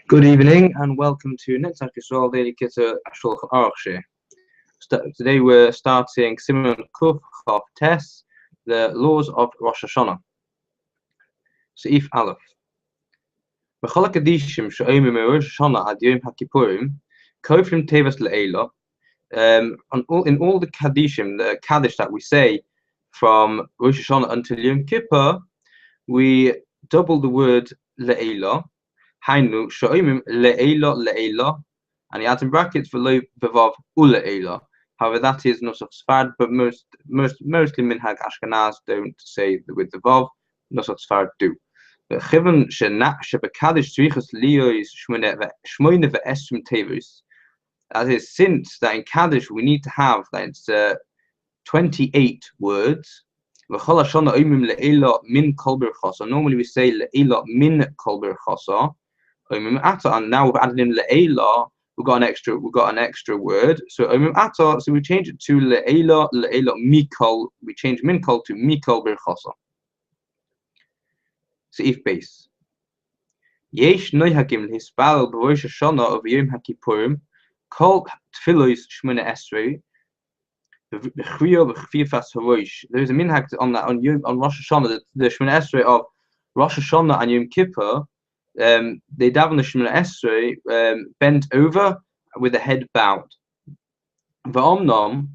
Good evening and welcome to Netzach Yisrael Daily Kitzur Shulchan Aruch. Today we're starting Siman Kuf Chav Tes, the laws of Rosh Hashanah. Seif Aleph. B'chol Kadishim she'omim Rosh Hashanah ad Yom HaKippurim koflim tevas le'ela. In all the Kadishim, the Kaddish that we say from Rosh Hashanah until Yom Kippur, we double the word le'ela. Hainu sho'imim le'ela le'ela, and he adds in brackets for lo bevav ule'ela. However, that is nusach Sfard, but mostly minhag Ashkenaz don't say with the vav. Nusach Sfard do. Chivon shebekadish tzrichas liyos shmoine ve'esrim tevus. That is, since that in Kaddish we need to have that it's 28 words. V'chol hashana oimim le'ela min kol berchasa. Normally we say le'ela min kol berchasa. And now we've added in le'ela, we've got an extra word. So so we change it to le'ela mikol. We change min kol to mikol berchasa. Seif base. Yesh noyhagim hispal b'rosh Hashanah of Yom HaKippurim kol tfilos shmona esrei b'chriya b'chfifas harosh. There's a minhag on that on Rosh Hashanah, the shmona esrei of Rosh Hashanah and Yom Kippur. They daven the Shemona Esrei bent over with the head bowed. V'omnom,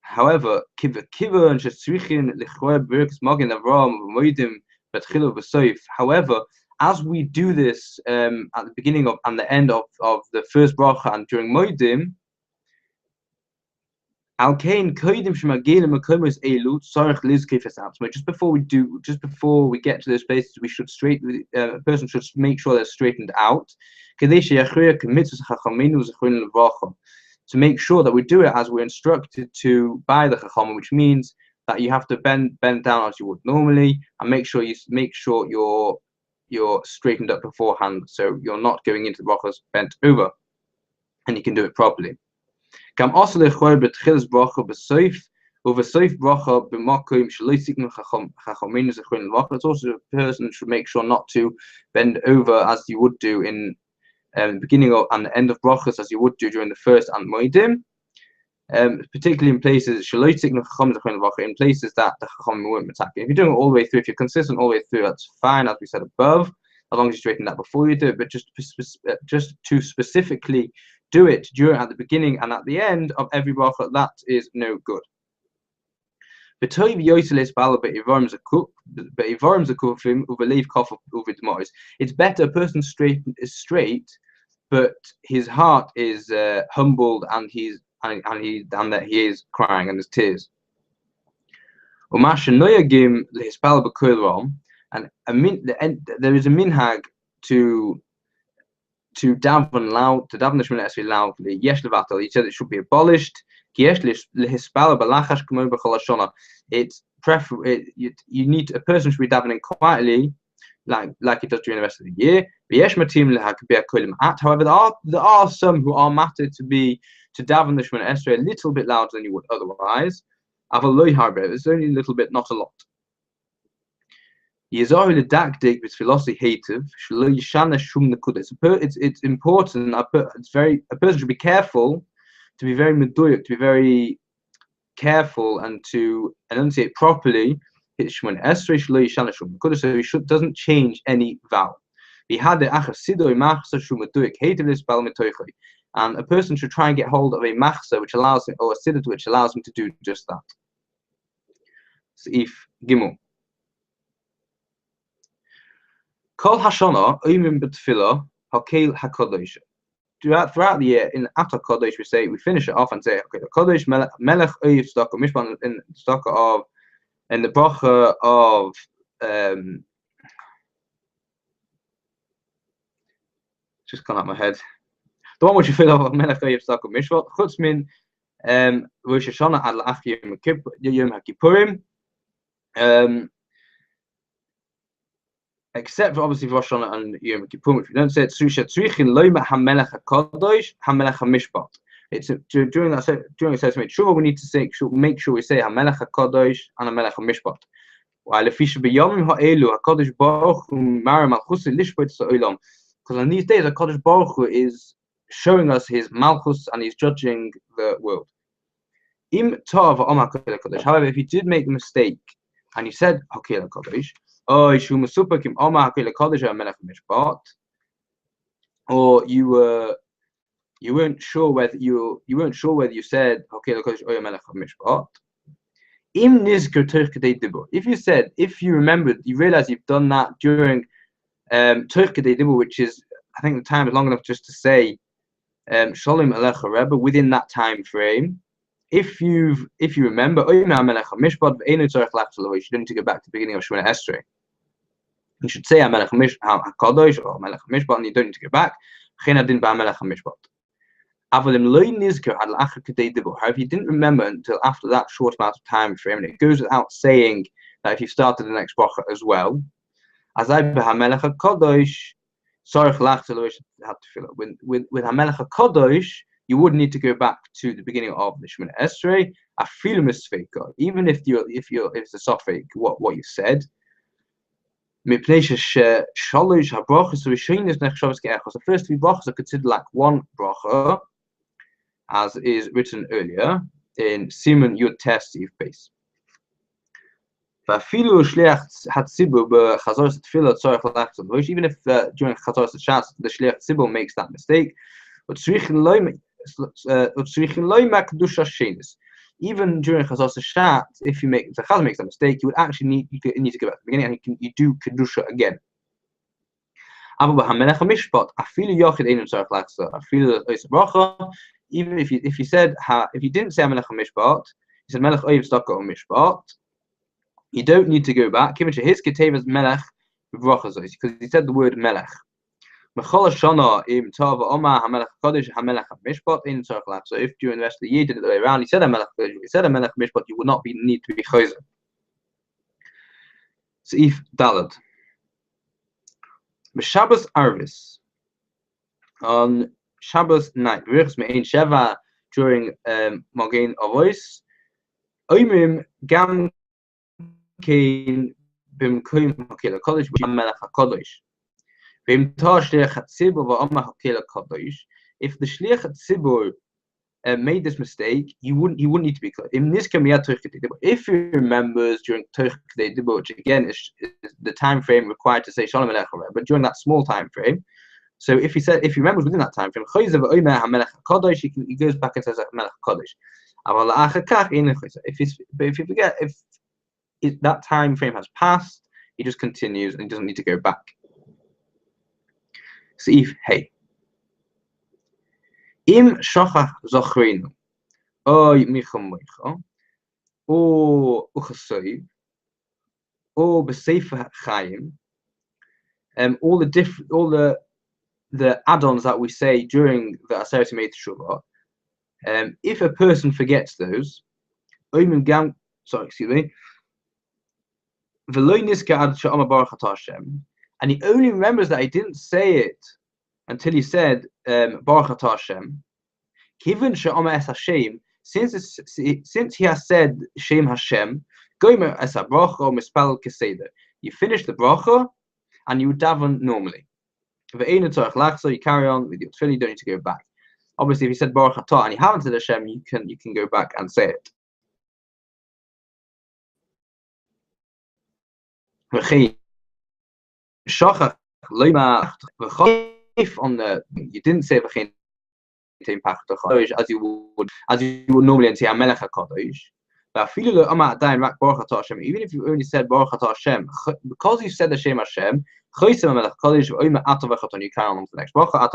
however, kiva and shetzrichin lichroy b'rikos magin avram v'moedim v'tchilu v'soif. However, as we do this at the beginning of and the end of the first bracha and during moedim, Alkain koidim shemagelim makomos elu tzarich lizkefes atzma. Just before we get to those places, we should a person should make sure they're straightened out. To make sure that we do it as we're instructed to by the Chacham, which means that you have to bend down as you would normally, and make sure you're straightened up beforehand, so you're not going into the brachas bent over, and you can do it properly. Kam also lechoy betchilas bracha besoif uvesoif bracha b'makom shloisiknu chachamenu zechrin bracha. It's also a person should make sure not to bend over as you would do in the beginning of and the end of brachas, as you would do during the first and moedim, particularly in places shloisiknu chacham zechrin bracha, in places that the chacham won't attack. If you're doing it all the way through, if you're consistent all the way through, that's fine, as we said above, as long as you straighten that before you do it. But just to specifically do it at the beginning and at the end of every bracha, that is no good. It's better a person is straight, but his heart is humbled, and that he is crying and there's tears. And there is a minhag to daven loud, to daven the Shemona Esrei loudly. Yesh levatel. He said it should be abolished. Yesh lehispal b'lachash k'mo b'chol Hashanah. It's you need a person should be davening quietly, like he does during the rest of the year. Yesh matim lehakbir kolim at. However, there are some who are matted to daven the Shemona Esrei a little bit louder than you would otherwise. Aval lo harbe. It's only a little bit, not a lot. It's important. A person should be careful, to be very meduyuk, to be very careful, and to enunciate properly. So he doesn't change any vowel. And a person should try and get hold of a machsa which allows him, or a siddur which allows him to do just that. Seif Gimel. Kol Hashanah oimim b'tefillah hakel hakodesh. Throughout the year, in Atar Kodesh, we finish it off and say, okay, the Kodesh Melech Oyev Tzedakah Mishpan in Tzedakah in the bracha of just gone out my head. The one which you fill off of Melech Oyev Tzedakah Mishpan Chutz min Rosh Hashanah ad la'ach Yom HaKippurim. Except for obviously Rosh Hashanah and Yom Kippur, which we don't say it. It's during the sesame tshuva we need to make sure we say Hamelech HaKadosh and Hamelech HaMishpat. While if we should be Yomim Ha'elu HaKadosh Baruch Hu Mara Malchusi Lishbot Sa'olam, Because on these days, HaKadosh Baruch Hu is showing us his malchus and he's judging the world. However, if you did make a mistake and you said Hakel HaKadosh, or you weren't sure whether you said Hakel HaKadosh or Melech HaMishpat. If you remembered, you realize you've done that during which is, I think the time is long enough just to say Shalom Alecha Rebbe within that time frame. If you remember, you don't need to go back to the beginning of Shemona Esrei. You should say Melech HaKadosh or Melech HaMishpat, and you don't need to go back. However, if you didn't remember until after that short amount of time frame, and it goes without saying that if you started the next bracha as well, as I Melech HaKadosh, with HaMelech HaKadosh, you would need to go back to the beginning of the Shemona Esrei, even if it's a sofek what you said. The first three brachas are considered like one bracha, as is written earlier in Siman Yud Tes Yif Beis. Even if during Chazoros Shas the Shliach Tzibur makes that mistake, even during Chazoros Shas, if the Chaz makes that mistake, you would actually need to go back to the beginning and you do Kedusha again. Even if you didn't say Melech HaMishpat, you said Melech Oyev Staka Mishpat, you don't need to go back. His Ketevas Melech because he said the word Melech. So if during the rest of the year did it the way around, he said a Melech Mishpat, you would not need to be Chayzer. Seif Dalad. Shabbos Arvis. On Shabbos night, during Mogen Avos, Oimim Gam Kain Bimkoim Hakel HaKadosh Melech HaKadosh. If the Shliach Tzibur made this mistake, he wouldn't need to be clear. If he remembers during Torah Kedei Dibur, which again is the time frame required to say Shalom Aleichem, but during that small time frame, so if he remembers within that time frame, he goes back and says Melech HaKadosh. If you forget, if that time frame has passed, he just continues and he doesn't need to go back. Seif Hey. Im Shachach Zochreinu, Oy Micham Moicha, O Uchasoy, O Besefer Chaim, all the add-ons that we say during the Aseret Yemei Teshuvah, if a person forgets those, and he only remembers that he didn't say it until he said Baruch Atah Hashem. Given she'ama es Hashem, since he has said Shem Hashem, goimer es bracha mispal keseder. You finish the bracha and you daven normally. So you carry on with your tefillin. You don't need to go back. Obviously, if you said Baruch Atah and you haven't said Hashem, you can go back and say it. If you didn't say as you would normally and say Melech HaKadosh, even if you only said Baruch Atah Hashem, because you said the Shem Hashem, you carry on to the next bracha.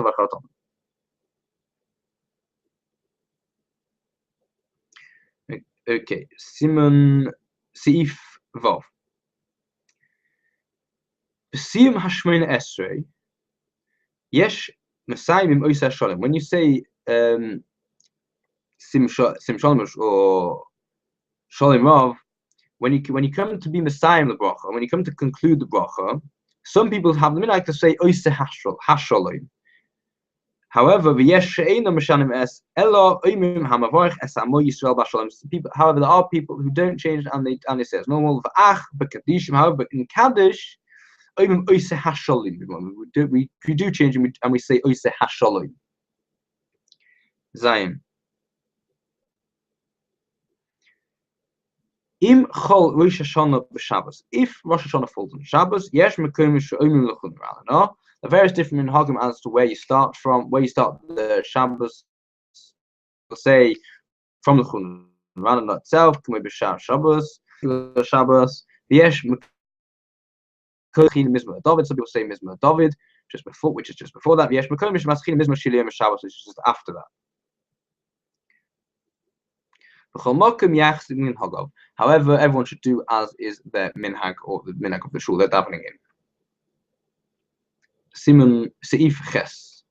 Okay, Siman Seif Vav. B'siyum hashmona esrei, yesh mesayim oiseh shalom. When you say sim shalom or shalom rav, when you come to be mesayim the bracha, when you come to conclude the bracha, some people have the minhag to say oiseh hashalom. However, however, there are people who don't change and they say it's normal. However, in Kaddish, oise hasholim. We do change and we say oise hasholim. Zion. Im chol Rosh Hashanah b'Shabbos. If Rosh Hashanah falls on Shabbos, yesh mekom she'omim lechun r'alana. The various different minhagim as to where you start from, where you start the Shabbos. Say from the Chun Rana itself, can we be Shabbos, Shabbos, yesh mekom mizmor David. Some people say mizmor David just before, which is just before that. Yesh mekom mizmor shiliyam Shabbos, which is just after that. However, everyone should do as is their minhag or the minhag of the shul they're davening in. Siman Seif Ches.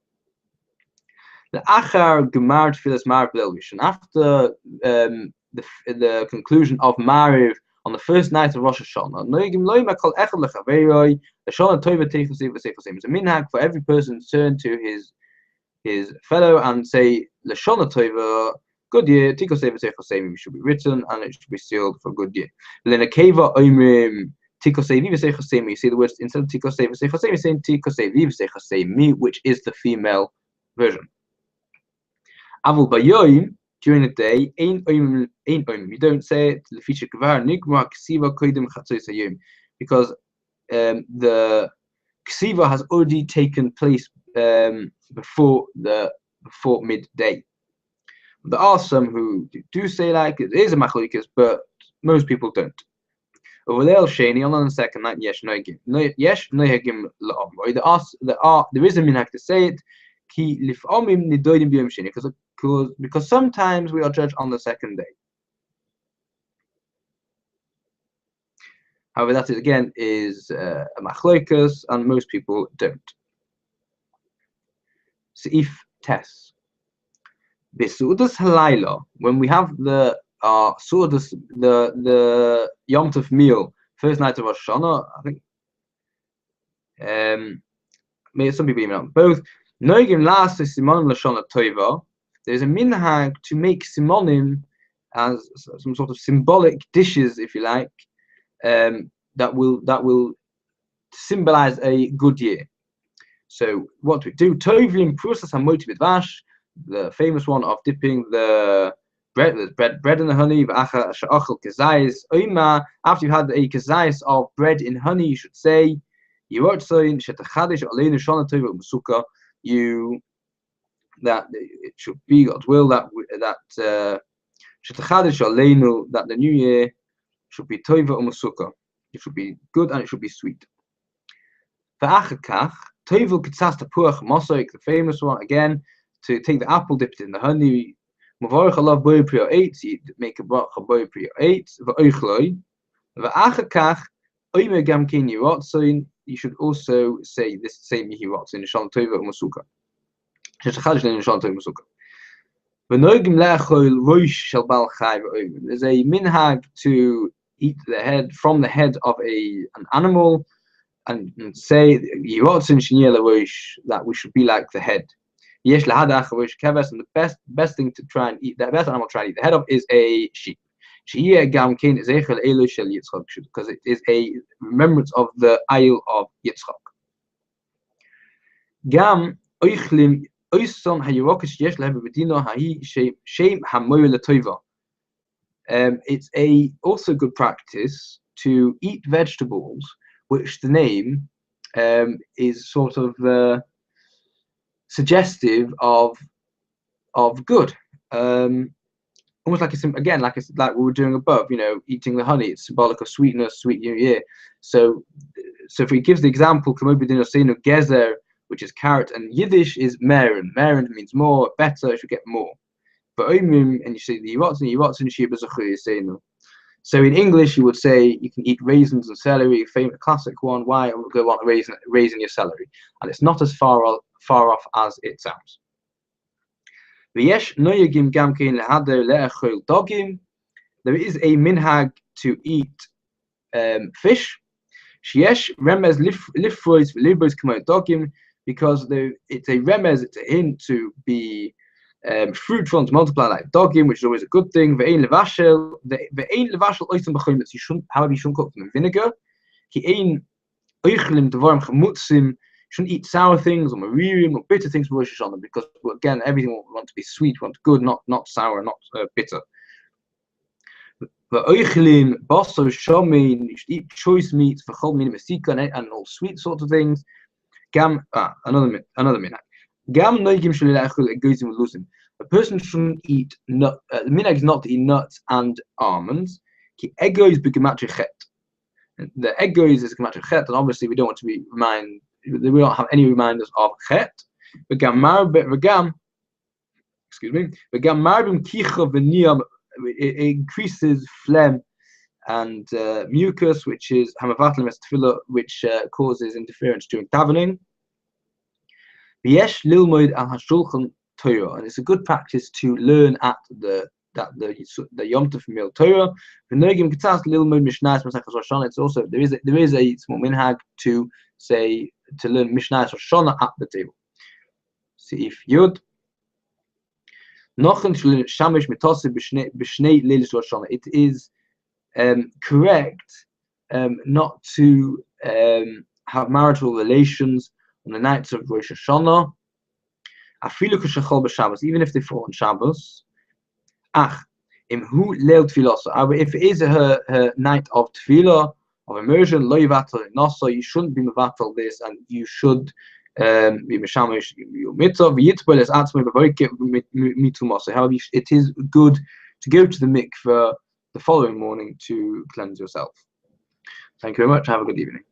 The Achar Gemar Tfilas Mariv Leil Rishon. After the conclusion of Mariv on the first night of Rosh Hashanah, Noigim Loim Akol Echad Lechaveroi. The Shana Tova Teichus V'Seif V'Seif. It's a minhag for every person to turn to his fellow and say Lashana Tova. Good year, Tiko Sefer Sefer should be written and it should be sealed for good year. Then a keva omrim Tiko Sefer Sefer you see the words instead of Tiko Sefer Sefer you're saying Tiko Sefer Sefer which is the female version. Avul bayoim during the day, ein omrim. You don't say it the feature kvar nigma ksiva koidim chatzos hayom because the ksiva has already taken place before midday. There are some who do say like it is a machlokas, but most people don't. Over there, Shani on the second night, yesh noegim la'om. There is a minhag to say it. Ki lif'omim nidoidim b'yom sheni, because sometimes we are judged on the second day. However, that is again is a machlokas, and most people don't. Seif Tes. B'Sudas Halayla, when we have the Sudas, the Yom Tov meal, first night of Rosh Hashanah, I think. Maybe some people even know both. Noigim last Siman Lashana Tova. There's a minhag to make simonim as some sort of symbolic dishes, if you like, that will symbolize a good year. So what we do, Tovlim Prusas Hamoti Bidvash. The famous one of dipping the bread in the honey. After you've had a kazayis of bread in honey, you should say, that it should be God's will that the new year should be toiva u'masuka. It should be good and it should be sweet. The famous one again. To take the apple, dip it in the honey. Mavarich alav boy prior 8. Make a bracha boy prior 8. Va'oichloi. Va'achakach oime gamkin yirotzoin. You should also say this same yirotzoin Shalom Tova u'masuka. Shechachadish lein Shalom Tova u'masuka. V'noigim le'achol roish shel bal chai va'oim. There's a minhag to eat the head from the head of an animal and say yirotzoin shniyeh le'roish that we should be like the head. Yesh lahadach roish keves, and the best thing to try and eat, the best animal to try and eat the head of is a sheep. Sheyeh gam kein zeichel elo shel Yitzchak, because it is a remembrance of the Isle of Yitzchak. Gam oichlim oison hayirokish yesh lehem bedino hahi shem hamoy letoiva. It's also good practice to eat vegetables which the name is sort of suggestive of good, almost like like we were doing above. Eating the honey, it's symbolic of sweetness, sweet new year. So if he gives the example, gezer, which is carrot, and Yiddish is merin. Merin means more, better. If you get more, but and you say the yirotzen. So in English, you would say you can eat raisins and celery. Famous classic one. Why would go on raising your celery? And it's not as far off as it sounds. There is a minhag to eat fish. Because it's a remez, it's a hint to be fruitful and to multiply like dogim, which is always a good thing. You shouldn't, however, you shouldn't cook them in vinegar. Oichlim devarim chamutzim. Shouldn't eat sour things or maririm or bitter things for Rosh Hashanah, because again, everything we want to be sweet, we want good, not sour, not bitter. But oichlim basar shomin, you should eat choice meats for chol minim esika and all sweet sorts of things. Gam another minhag. Gam noigim shalilachul egoizim luzim. A person shouldn't eat nut. The minhag is not to eat nuts and almonds. Ki egois b'gematria chet. The egois is gematria chet, and obviously we don't want to be we don't have any reminders of chet. V'gam marbim kicha v'niyam. It increases phlegm and mucus, which is hamavatlim tefillah, which causes interference during davening. V'yesh lilmoid al hashulchan Torah, and it's a good practice to learn at the Yom Tov meal Torah. V'nogim kitzas lilmoid mishnayos masechas Rosh Hashanah. It's also there is a small minhag to learn mishnayos Rosh Hashanah at the table. Seif Yud. It is correct not to have marital relations on the nights of Rosh Hashanah, even if they fall on Shabbos. If it is her night of tefillah, of immersion, you shouldn't be mevatel this, and you should however, it is good to go to the mikveh the following morning to cleanse yourself. Thank you very much. Have a good evening.